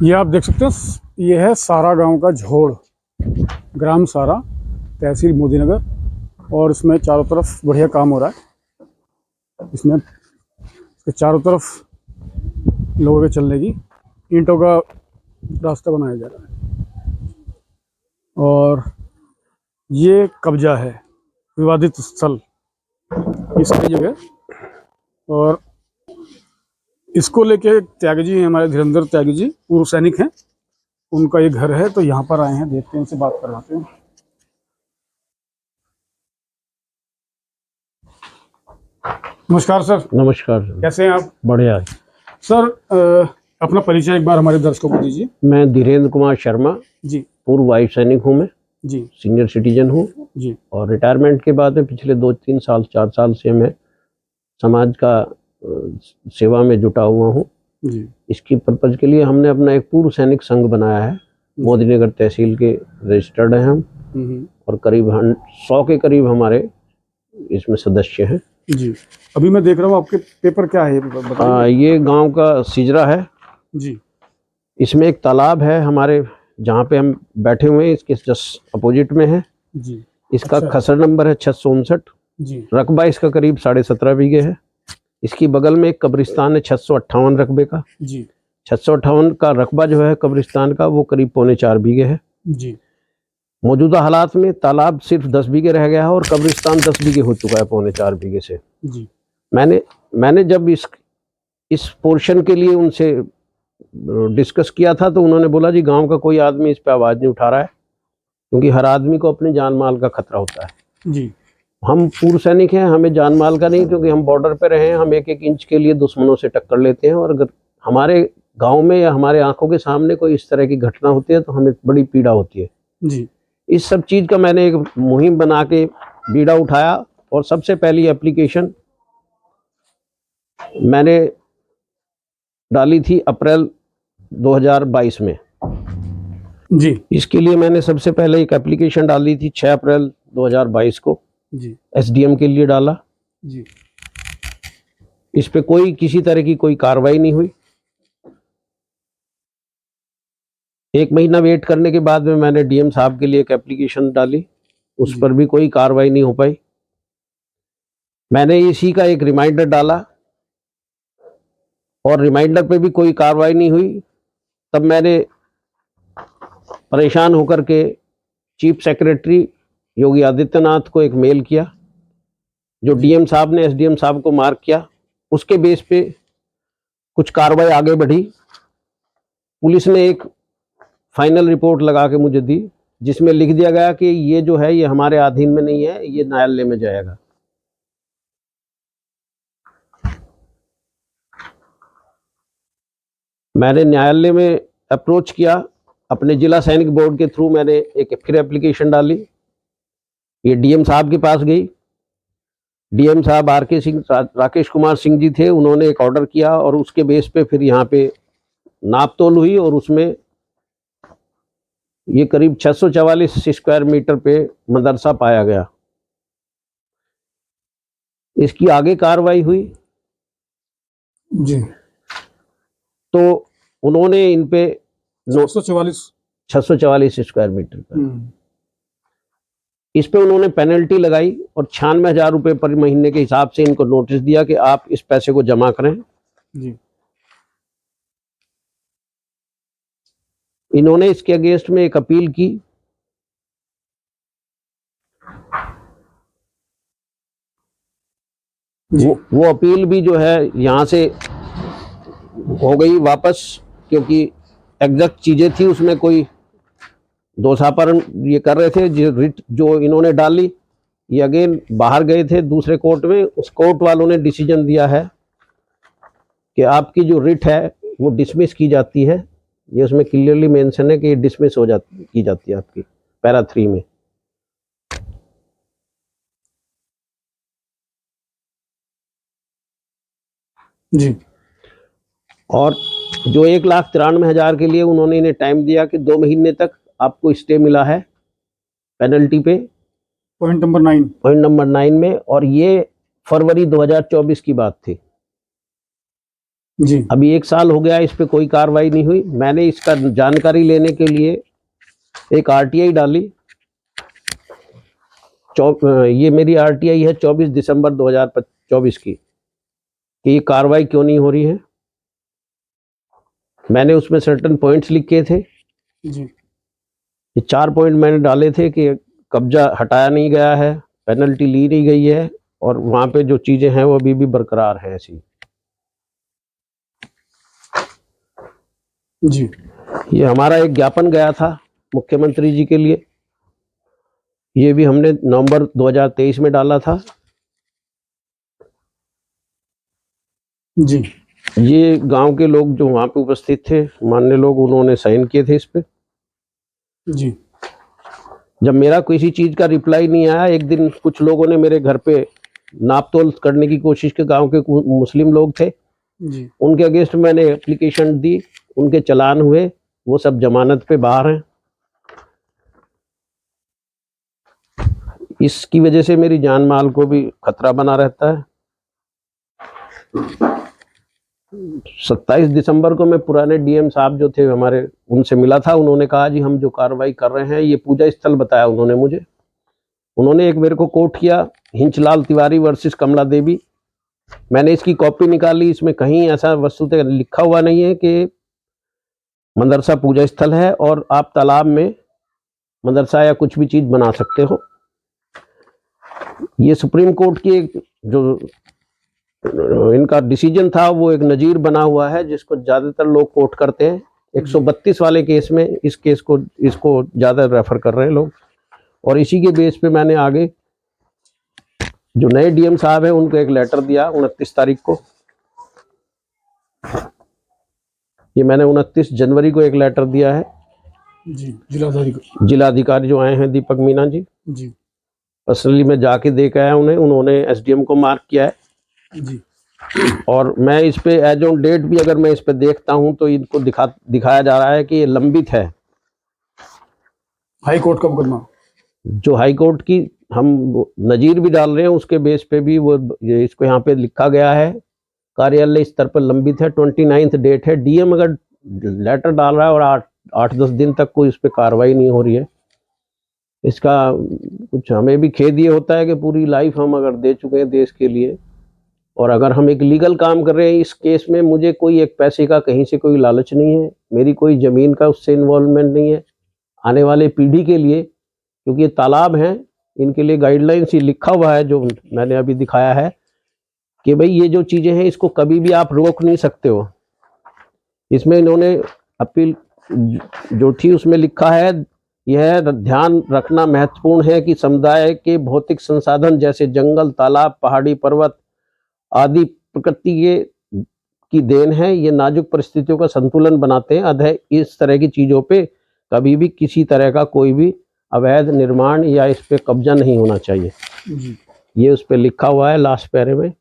ये आप देख सकते हो, ये है सारा गांव का झोड़, ग्राम सारा, तहसील मोदीनगर। और इसमें चारों तरफ बढ़िया काम हो रहा है। इसमें इसके चारों तरफ लोगों के चलने की ईंटों का रास्ता बनाया जा रहा है। और ये कब्जा है, विवादित स्थल इसकी जगह। और इसको लेके त्यागी जी हैं, हमारे धीरेन्द्र त्यागी जी, पूर्व सैनिक हैं, उनका ये घर है। तो यहाँ पर आए हैं, देखते हैं, इनसे बात करवाते हैं। नमस्कार सर। नमस्कार। कैसे हैं आप? बढ़िया है सर। अपना परिचय एक बार हमारे दर्शकों को दीजिए। मैं धीरेन्द्र कुमार शर्मा जी। पूर्व वायु सैनिक हूँ। मैं जी। सीनियर सिटीजन हूँ जी। और रिटायरमेंट के बाद में पिछले 2-3 साल 4 साल से मैं समाज का सेवा में जुटा हुआ हूँ। जी। इसकी पर्पज के लिए हमने अपना एक पूर्व सैनिक संघ बनाया है। मोदीनगर तहसील के रजिस्टर्ड हैं हम, और करीब 100 के करीब हमारे इसमें सदस्य हैं। जी। अभी मैं देख रहा हूँ, आपके पेपर क्या है बताइए। ये गांव का सिजरा है। जी। इसमें एक तालाब है हमारे, जहाँ पे हम बैठे हुए हैं, इसके जस्ट अपोजिट में है। जी। इसका अच्छा। खसर नंबर है 659। जी। रकबा इसका करीब 17.5 बीघे है। इसकी बगल में एक कब्रिस्तान है 658 रकबे का। जी। 658 का रकबा जो है कब्रिस्तान का, वो करीब 3.25 बीघे है। जी। मौजूदा हालात में तालाब सिर्फ 10 बीघे रह गया है और कब्रिस्तान 10 बीघे हो चुका है 3.25 बीघे से। जी। मैंने जब इस पोर्शन के लिए उनसे डिस्कस किया था, तो उन्होंने बोला जी गांव का कोई आदमी इस पे आवाज नहीं उठा रहा है, क्योंकि हर आदमी को अपनी जान माल का खतरा होता है। जी। हम पूर्व सैनिक हैं, हमें जान माल का नहीं, क्योंकि हम बॉर्डर पे रहे हैं। हम एक एक इंच के लिए दुश्मनों से टक्कर लेते हैं, और अगर हमारे गांव में या हमारे आंखों के सामने कोई इस तरह की घटना होती है तो हमें बड़ी पीड़ा होती है। जी। इस सब चीज का मैंने एक मुहिम बना के बीड़ा उठाया, और सबसे पहली एप्लीकेशन मैंने डाली थी अप्रैल 2022 में। जी। इसके लिए मैंने सबसे पहले एक एप्लीकेशन डाली थी 6 अप्रैल 2022 को। जी। एसडीएम के लिए डाला। जी। इस पे किसी तरह की कोई कार्रवाई नहीं हुई। 1 महीना वेट करने के बाद में मैंने डीएम साहब के लिए एक एप्लीकेशन डाली, उस पर भी कोई कार्रवाई नहीं हो पाई। मैंने इसी का एक रिमाइंडर डाला, और रिमाइंडर पे भी कोई कार्रवाई नहीं हुई। तब मैंने परेशान होकर के चीफ सेक्रेटरी योगी आदित्यनाथ को एक मेल किया, जो डीएम साहब ने एसडीएम साहब को मार्क किया। उसके बेस पे कुछ कार्रवाई आगे बढ़ी। पुलिस ने एक फाइनल रिपोर्ट लगा के मुझे दी, जिसमें लिख दिया गया कि ये जो है ये हमारे अधीन में नहीं है, ये न्यायालय में जाएगा। मैंने न्यायालय में अप्रोच किया, अपने जिला सैनिक बोर्ड के थ्रू मैंने एक फिर एप्लीकेशन डाली। ये डीएम साहब के पास गई। डीएम साहब राकेश कुमार सिंह जी थे, उन्होंने एक ऑर्डर किया, और उसके बेस पे फिर यहाँ पे नाप तोल हुई, और उसमें ये करीब 644 स्क्वायर मीटर पे मदरसा पाया गया। इसकी आगे कार्रवाई हुई। जी। तो उन्होंने इन पे 644 स्क्वायर मीटर का इस पे उन्होंने पेनल्टी लगाई, और 96,000 रुपये पर महीने के हिसाब से इनको नोटिस दिया कि आप इस पैसे को जमा करें। जी। इन्होंने इसके अगेंस्ट में एक अपील की। वो अपील भी जो है यहाँ से हो गई वापस, क्योंकि एग्जैक्ट चीजें थी उसमें कोई दोषापरण ये कर रहे थे। रिट जो इन्होंने डाली, ये अगेन बाहर गए थे दूसरे कोर्ट में। उस कोर्ट वालों ने डिसीजन दिया है कि आपकी जो रिट है वो डिसमिस की जाती है। ये उसमें क्लियरली मेंशन है कि डिसमिस की जाती है आपकी पैरा 3 में। जी। और जो 1,93,000 के लिए उन्होंने इन्हें टाइम दिया कि 2 महीने तक आपको स्टे मिला है पेनल्टी पे, पॉइंट नंबर 9 में। और ये फरवरी 2024 की बात थी। जी अभी 1 साल हो गया, इस पे कोई कार्रवाई नहीं हुई। मैंने इसका जानकारी लेने के लिए एक आरटीआई डाली। ये मेरी आरटीआई है 24 दिसंबर 2024 की, कि ये कार्रवाई क्यों नहीं हो रही है। मैंने उसमें सर्टेन पॉइंट्स लिखे थे। जी ये 4 पॉइंट मैंने डाले थे कि कब्जा हटाया नहीं गया है, पेनल्टी ली नहीं गई है, और वहाँ पे जो चीज़ें हैं वो अभी भी बरकरार हैं ऐसी। जी ये हमारा एक ज्ञापन गया था मुख्यमंत्री जी के लिए, ये भी हमने नवंबर 2023 में डाला था। जी ये गांव के लोग जो वहाँ पे उपस्थित थे, मान्य लोग, उन्होंने साइन किए थे इस पे। जी जब मेरा किसी चीज़ का रिप्लाई नहीं आया, एक दिन कुछ लोगों ने मेरे घर पे नापतोल करने की कोशिश की, गांव के मुस्लिम लोग थे, जी उनके अगेंस्ट मैंने एप्लीकेशन दी, उनके चालान हुए, वो सब जमानत पे बाहर हैं। इसकी वजह से मेरी जान माल को भी खतरा बना रहता है। 27 दिसंबर को मैं पुराने डीएम साहब जो थे हमारे, उनसे मिला था। उन्होंने कहा जी हम जो कार्रवाई कर रहे हैं, ये पूजा स्थल बताया उन्होंने मुझे। उन्होंने एक मेरे को कोट किया, हिंचलाल तिवारी वर्सेस कमला देवी। मैंने इसकी कॉपी निकाली, इसमें कहीं ऐसा वस्तुतः लिखा हुआ नहीं है कि मदरसा पूजा स्थल है और आप तालाब में मदरसा या कुछ भी चीज बना सकते हो। ये सुप्रीम कोर्ट की एक जो इनका डिसीजन था, वो एक नजीर बना हुआ है जिसको ज्यादातर लोग कोट करते हैं। 132 वाले केस में इस केस को, इसको ज्यादा रेफर कर रहे हैं लोग, और इसी के बेस पे मैंने आगे जो नए डीएम साहब हैं उनको एक लेटर दिया 29 तारीख को। ये मैंने 29 जनवरी को एक लेटर दिया है। जी जिलाधिकारी जो आए हैं दीपक मीना जी, जी पर्सनली मैं जाके देख आया उन्हें, उन्होंने एसडीएम को मार्क किया है। जी और मैं इस पे एज ऑन डेट भी अगर मैं इस पे देखता हूं तो इनको दिखाया जा रहा है कि ये लंबित है। हाई कोर्ट का मुकदमा, जो हाई कोर्ट की हम नजीर भी डाल रहे हैं, उसके बेस पे भी वो इसको यहाँ पे लिखा गया है, कार्यालय स्तर पर लंबित है। 29 डेट है। डीएम अगर लेटर डाल रहा है और 8-10 दिन तक कोई इस पर कार्रवाई नहीं हो रही है, इसका कुछ हमें भी खेद ये होता है कि पूरी लाइफ हम अगर दे चुके हैं देश के लिए, और अगर हम एक लीगल काम कर रहे हैं इस केस में, मुझे कोई एक पैसे का कहीं से कोई लालच नहीं है, मेरी कोई ज़मीन का उससे इन्वॉल्वमेंट नहीं है। आने वाले पीढ़ी के लिए, क्योंकि ये तालाब हैं, इनके लिए गाइडलाइंस ही लिखा हुआ है जो मैंने अभी दिखाया है कि भाई ये जो चीज़ें हैं इसको कभी भी आप रोक नहीं सकते हो। इसमें इन्होंने अपील जो थी उसमें लिखा है, यह ध्यान रखना महत्वपूर्ण है कि समुदाय के भौतिक संसाधन जैसे जंगल, तालाब, पहाड़ी पर्वत आदि प्रकृति की देन है। ये नाजुक परिस्थितियों का संतुलन बनाते हैं। अतः इस तरह की चीज़ों पे कभी भी किसी तरह का कोई भी अवैध निर्माण या इस पे कब्जा नहीं होना चाहिए। ये उस पे लिखा हुआ है लास्ट पैरे में।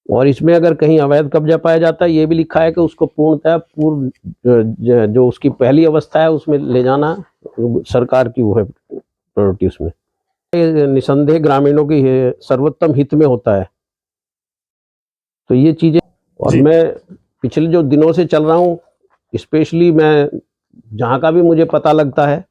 और इसमें अगर कहीं अवैध कब्जा पाया जाता है, ये भी लिखा है कि उसको पूर्णतः जो उसकी पहली अवस्था है उसमें ले जाना सरकार की वो है प्रायोरिटी। उसमें निसंदेह ग्रामीणों की सर्वोत्तम हित में होता है। तो ये चीजें, और मैं पिछले जो दिनों से चल रहा हूँ, स्पेशली मैं जहाँ का भी मुझे पता लगता है,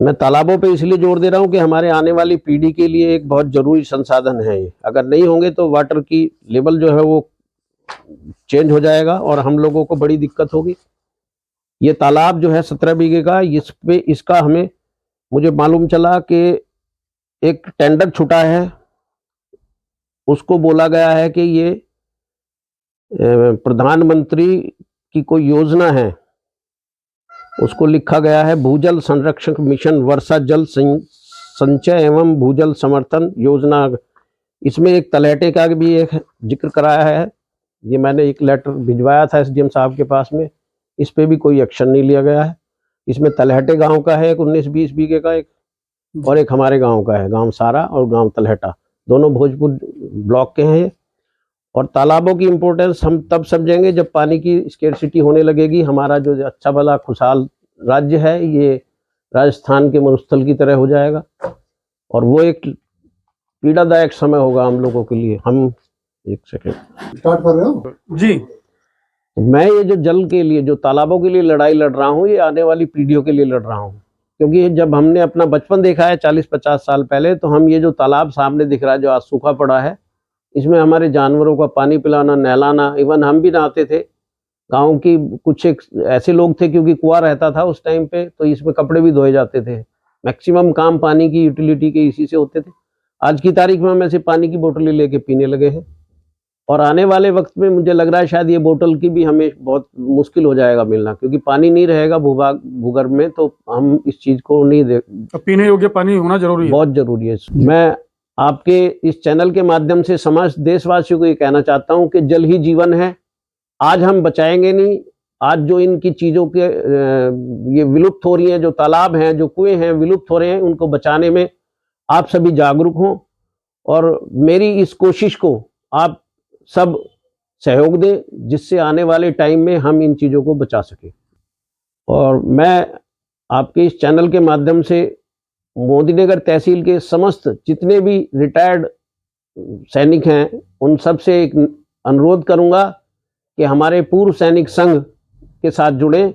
मैं तालाबों पे इसलिए जोर दे रहा हूँ कि हमारे आने वाली पीढ़ी के लिए एक बहुत जरूरी संसाधन है ये। अगर नहीं होंगे तो वाटर की लेवल जो है वो चेंज हो जाएगा और हम लोगों को बड़ी दिक्कत होगी। ये तालाब जो है 17 बीघे का, इस पे इसका हमें, मुझे मालूम चला कि एक टेंडर छुटा है, उसको बोला गया है कि ये प्रधानमंत्री की कोई योजना है, उसको लिखा गया है भूजल संरक्षण मिशन वर्षा जल संचय एवं भूजल समर्थन योजना। इसमें एक तलहटे का भी एक जिक्र कराया है। ये मैंने एक लेटर भिजवाया था एसडीएम साहब के पास में, इस पे भी कोई एक्शन नहीं लिया गया है। इसमें तलहटे गांव का है एक 19-20 बीघे का एक, और एक हमारे गांव का है, गांव सारा और गांव तलहटा, दोनों भोजपुर ब्लॉक के हैं। और तालाबों की इम्पोर्टेंस हम तब समझेंगे जब पानी की स्केर्सिटी होने लगेगी। हमारा जो अच्छा भला खुशहाल राज्य है ये राजस्थान के मरुस्थल की तरह हो जाएगा, और वो एक पीड़ादायक समय होगा हम लोगों के लिए। हम एक सेकंड। स्टार्ट कर रहे हो जी। मैं ये जो जल के लिए, जो तालाबों के लिए लड़ाई लड़ रहा हूँ, ये आने वाली पीढ़ियों के लिए लड़ रहा हूँ। क्योंकि जब हमने अपना बचपन देखा है 40-50 साल पहले, तो हम ये जो तालाब सामने दिख रहा है जो आज सूखा पड़ा है, इसमें हमारे जानवरों का पानी पिलाना, नहलाना, इवन हम भी नहाते थे। गांव की कुछ एक ऐसे लोग थे, क्योंकि कुआं रहता था उस टाइम पे, तो इसमें कपड़े भी धोए जाते थे। मैक्सिमम काम पानी की यूटिलिटी के इसी से होते थे। आज की तारीख में हम ऐसे पानी की बोतलें लेके पीने लगे हैं, और आने वाले वक्त में मुझे लग रहा है शायद ये बोतल की भी हमें बहुत मुश्किल हो जाएगा मिलना, क्योंकि पानी नहीं रहेगा भूगर्भ में, तो हम इस चीज को नहीं दे। तो पीने योग्य पानी होना जरूरी है, बहुत जरूरी है। मैं आपके इस चैनल के माध्यम से समस्त देशवासियों को ये कहना चाहता हूँ कि जल ही जीवन है। आज हम बचाएंगे नहीं, आज जो इनकी चीजों के ये विलुप्त हो रही हैं, जो तालाब हैं, जो कुएं हैं, विलुप्त हो रहे हैं, उनको बचाने में आप सभी जागरूक हों, और मेरी इस कोशिश को आप सब सहयोग दें, जिससे आने वाले टाइम में हम इन चीजों को बचा सकें। और मैं आपके इस चैनल के माध्यम से मोदीनगर तहसील के समस्त जितने भी रिटायर्ड सैनिक हैं, उन सब से एक अनुरोध करूंगा कि हमारे पूर्व सैनिक संघ के साथ जुड़ें,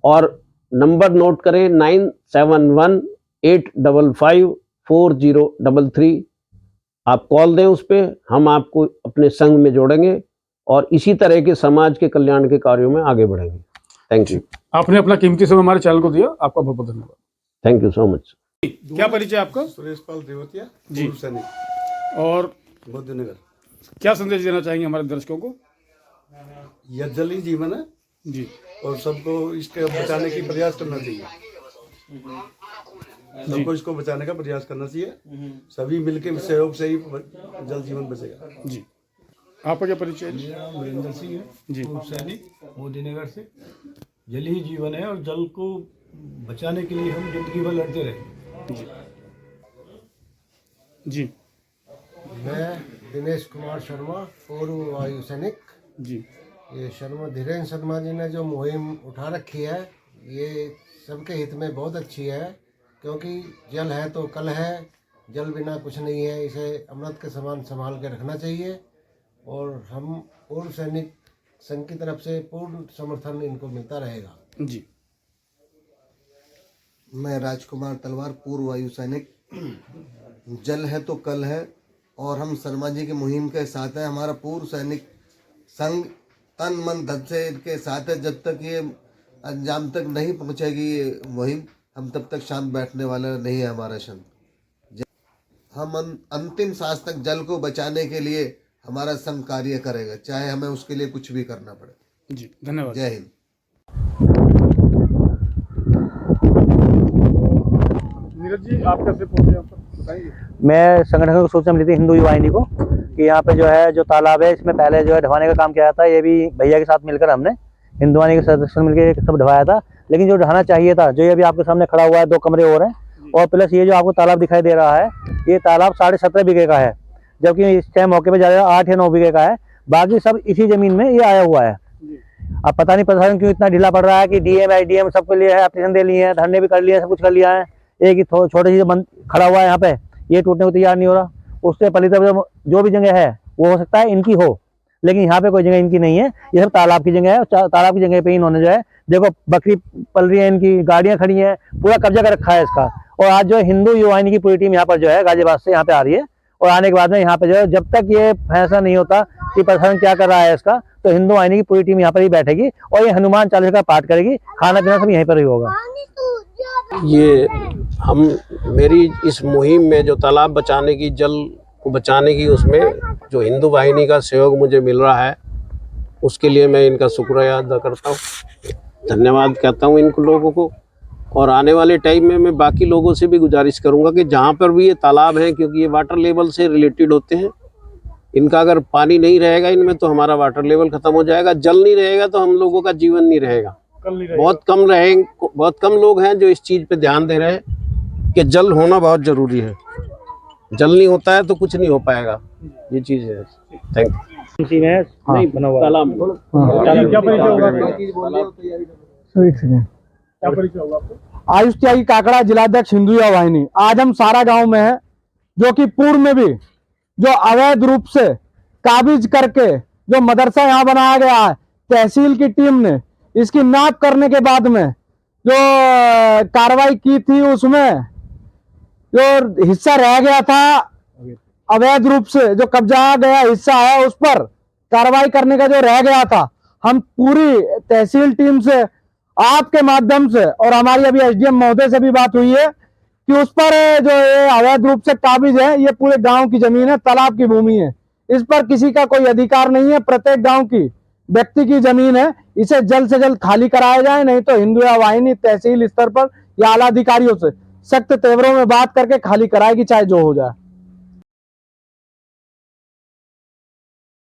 और नंबर नोट करें 9718554033। आप कॉल दें उस पर, हम आपको अपने संघ में जोड़ेंगे, और इसी तरह के समाज के कल्याण के कार्यों में आगे बढ़ेंगे। Thank you. आपने अपना कीमती समय हमारे चैनल को दिया, आपका बहुत बहुत धन्यवाद। Thank you so much. क्या परिचय आपका? सुरेश पाल देवतिया जी। पूर्व सैनिक, और बुद्धनगर। क्या संदेश देना चाहेंगे हमारे दर्शकों को? यह जल ही जीवन है जी। और सबको इसके बचाने की प्रयास करना चाहिए। सबको इसको बचाने का प्रयास करना चाहिए। सभी मिलकर सहयोग से ही जल जीवन बचेगा। जी। आपका क्या परिचय? मेरा नाम वीरेंद्र सिंह है, जी। पूर्व सैनिक, मोदीनगर से। जल ही जीवन है और जल को बचाने के लिए हम जिंदगी भर लड़ते रहे। जी। जी। मैं दिनेश कुमार शर्मा, पूर्व वायु सैनिक। जी। ये धीरेन्द्र शर्मा जी ने जो मुहिम उठा रखी है, ये सबके हित में बहुत अच्छी है, क्योंकि जल है तो कल है, जल बिना कुछ नहीं है। इसे अमृत के समान संभाल के रखना चाहिए, और हम पूर्व सैनिक संघ की तरफ से पूर्ण समर्थन इनको मिलता रहेगा। जी। मैं राजकुमार तलवार, पूर्व वायु सैनिक। जल है तो कल है, और हम शर्मा जी की मुहिम के साथ हैं। हमारा पूर्व सैनिक संघ तन मन धन से इनके साथ है। जब तक ये अंजाम तक नहीं पहुंचेगी ये मुहिम, हम तब तक शांत बैठने वाला नहीं है हमारा संघ। हम अंतिम सांस तक जल को बचाने के लिए हमारा संघ कार्य करेगा, चाहे हमें उसके लिए कुछ भी करना पड़े। जी, धन्यवाद। जय हिंद। नीरज जी, आप कैसे पहुंचे यहाँ पर, बताइए। मैं संगठन को सूचना मिली थी हिंदू युवा वाहिनी को कि यहाँ पे जो है जो तालाब है, इसमें पहले जो है ढवाने का काम किया था। ये भी भैया के साथ मिलकर हमने हिंदू वाहिनी के सदस्य मिलकर सब ढवाया था। लेकिन जो ढहाना चाहिए था, जो ये अभी आपके सामने खड़ा हुआ है, 2 कमरे और हैं, और प्लस ये जो आपको तालाब दिखाई दे रहा है, ये तालाब 17.5 बीघे का है, जबकि इस टाइम मौके पे ज्यादा 8 या 9 बीघे का है। बाकी सब इसी जमीन में ये आया हुआ है। अब पता नहीं प्रशासन क्यों इतना ढीला पड़ रहा है कि डीएम IDM सबके लिए है, एप्लीकेशन दे लिए हैं, धरने भी कर लिए हैं, सब कुछ कर लिया है। एक ही छोटी सी बंद खड़ा हुआ है यहाँ पे, ये टूटने को तैयार नहीं हो रहा। उससे पहली तरफ जो भी जगह है वो हो सकता है इनकी हो, लेकिन यहाँ पे कोई जगह इनकी नहीं है। ये सब तालाब की जगह है, तालाब की जगह पे इन्होंने जो है, देखो बकरी पल रही है, इनकी गाड़ियां खड़ी हैं, पूरा कब्जा कर रखा है इसका। और आज जो है हिंदू युवा वाहिनी की पूरी टीम यहाँ पर जो है गाजियाबाद से यहाँ पे आ रही है, और आने के बाद में यहाँ पे जो है जब तक ये फैसला नहीं होता कि प्रशासन क्या कर रहा है इसका, तो हिंदू वाहिनी की पूरी टीम यहाँ पर ही बैठेगी, और ये हनुमान चालीसा का पाठ करेगी। खाना पीना सब यहीं पर ही होगा। ये हम मेरी इस मुहिम में जो तालाब बचाने की, जल को बचाने की, उसमें जो हिंदू वाहिनी का सहयोग मुझे मिल रहा है, उसके लिए मैं इनका शुक्रिया अदा करता हूँ, धन्यवाद कहता हूँ इन लोगों को। और आने वाले टाइम में मैं बाकी लोगों से भी गुजारिश करूँगा कि जहाँ पर भी ये तालाब हैं, क्योंकि ये वाटर लेवल से रिलेटेड होते हैं, इनका अगर पानी नहीं रहेगा इनमें, तो हमारा वाटर लेवल ख़त्म हो जाएगा। जल नहीं रहेगा तो हम लोगों का जीवन नहीं रहेगा। बहुत कम लोग हैं जो इस चीज़ पे ध्यान दे रहे हैं कि जल होना बहुत ज़रूरी है। जल नहीं होता है तो कुछ नहीं हो पाएगा, ये चीज़ है। Thank you. नहीं बना हुआ तालाब क्या परिचय होगा आपका? आयुष त्यागी काकड़ा, जिलाध्यक्ष हिंदू युवा वाहिनी। आज हम सारा गांव में हैं, जो कि पूर्व में भी जो अवैध रूप से काबिज करके जो मदरसा यहाँ बनाया गया है, तहसील की टीम ने इसकी नाप करने के बाद में जो कार्रवाई की थी, उसमें जो हिस्सा रह गया था अवैध रूप से जो कब्जा गया हिस्सा है, उस पर कार्रवाई करने का जो रह गया था, हम पूरी तहसील टीम से आपके माध्यम से और हमारी अभी एसडीएम महोदय से भी बात हुई है कि उस पर जो ये अवैध रूप से काबिज है, ये पूरे गांव की जमीन है, तालाब की भूमि है, इस पर किसी का कोई अधिकार नहीं है, प्रत्येक गांव की व्यक्ति की जमीन है। इसे जल्द से जल्द खाली कराया जाए, नहीं तो हिंदुया वाहिनी तहसील स्तर पर या आला अधिकारियों से सख्त तेवरों में बात करके खाली कराएगी, चाहे जो हो जाए।